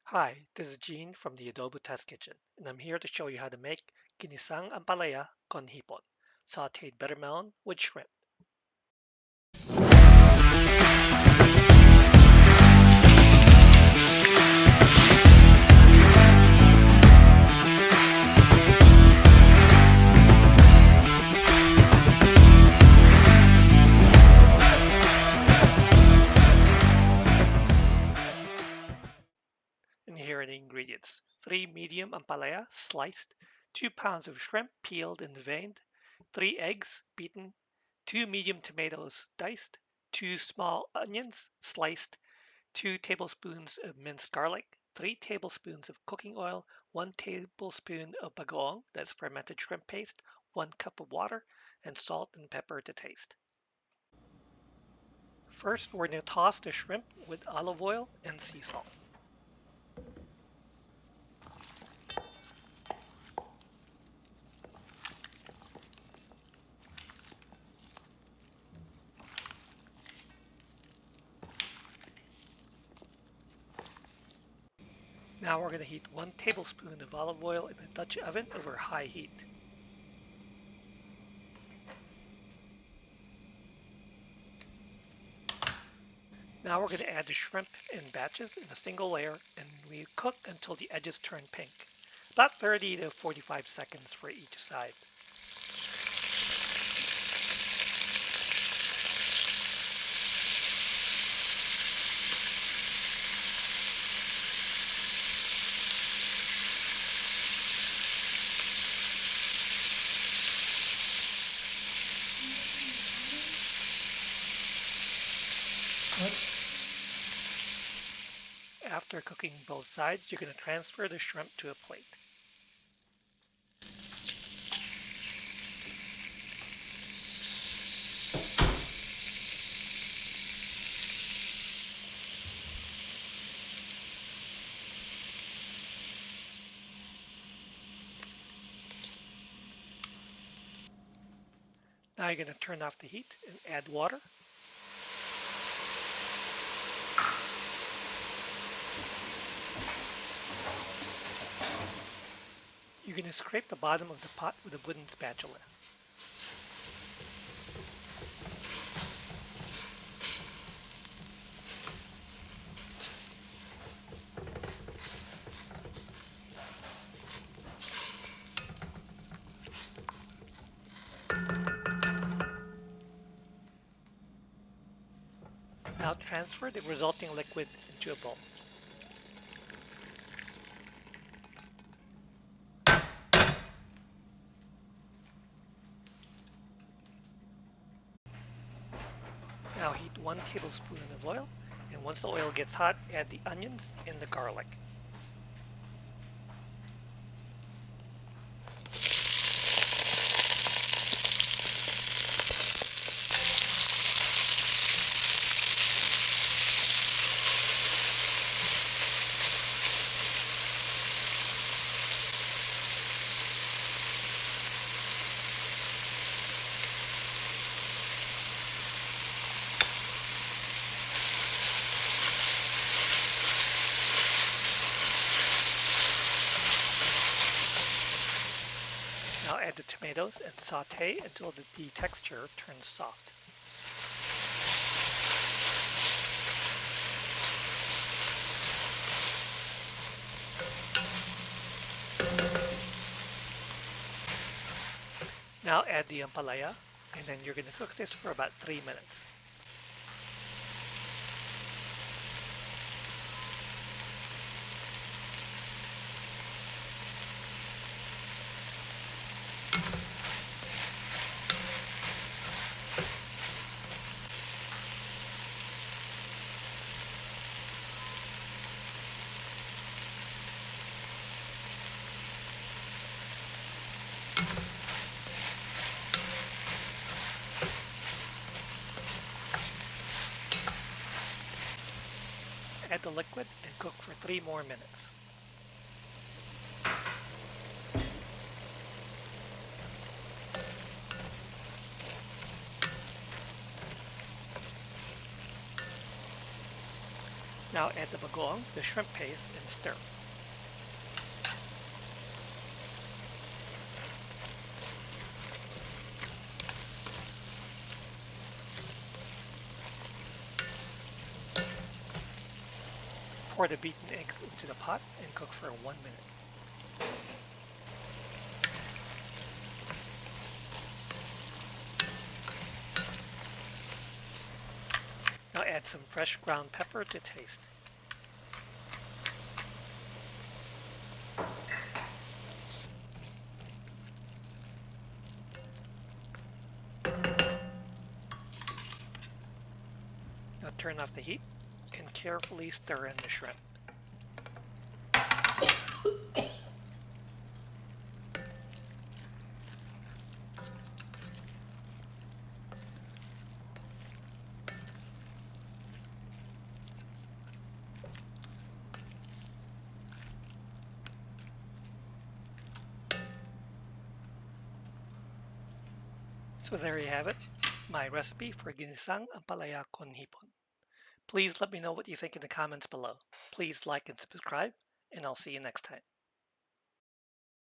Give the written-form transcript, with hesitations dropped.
Hi, this is Gene from the Adobo Test Kitchen, and I'm here to show you how to make Ginisang Ampalaya Con Hipon, Sauteed Bitter Melon with shrimp. And here are the ingredients. 3 medium ampalaya sliced, 2 pounds of shrimp peeled and veined, 3 eggs beaten, 2 medium tomatoes diced, 2 small onions sliced, 2 tablespoons of minced garlic, 3 tablespoons of cooking oil, 1 tablespoon of bagoong, that's fermented shrimp paste, 1 cup of water, and salt and pepper to taste. First, we're going to toss the shrimp with olive oil and sea salt. Now we're going to heat 1 tablespoon of olive oil in a Dutch oven over high heat. Now we're going to add the shrimp in batches in a single layer, and we cook until the edges turn pink, about 30 to 45 seconds for each side. After cooking both sides, you're going to transfer the shrimp to a plate. Now you're going to turn off the heat and add water. You're going to scrape the bottom of the pot with a wooden spatula. Now transfer the resulting liquid into a bowl. Now heat 1 tablespoon of oil, and once the oil gets hot, add the onions and the garlic. Now add the tomatoes and saute until the texture turns soft. Now add the ampalaya, and then you're going to cook this for about 3 minutes. Add the liquid and cook for 3 more minutes. Now add the bagoong, the shrimp paste, and stir. Pour the beaten eggs into the pot and cook for 1 minute. Now add some fresh ground pepper to taste. Now turn off the heat and carefully stir in the shrimp. So there you have it, my recipe for Ginisang Ampalaya Con Hipon. Please let me know what you think in the comments below. Please like and subscribe, and I'll see you next time.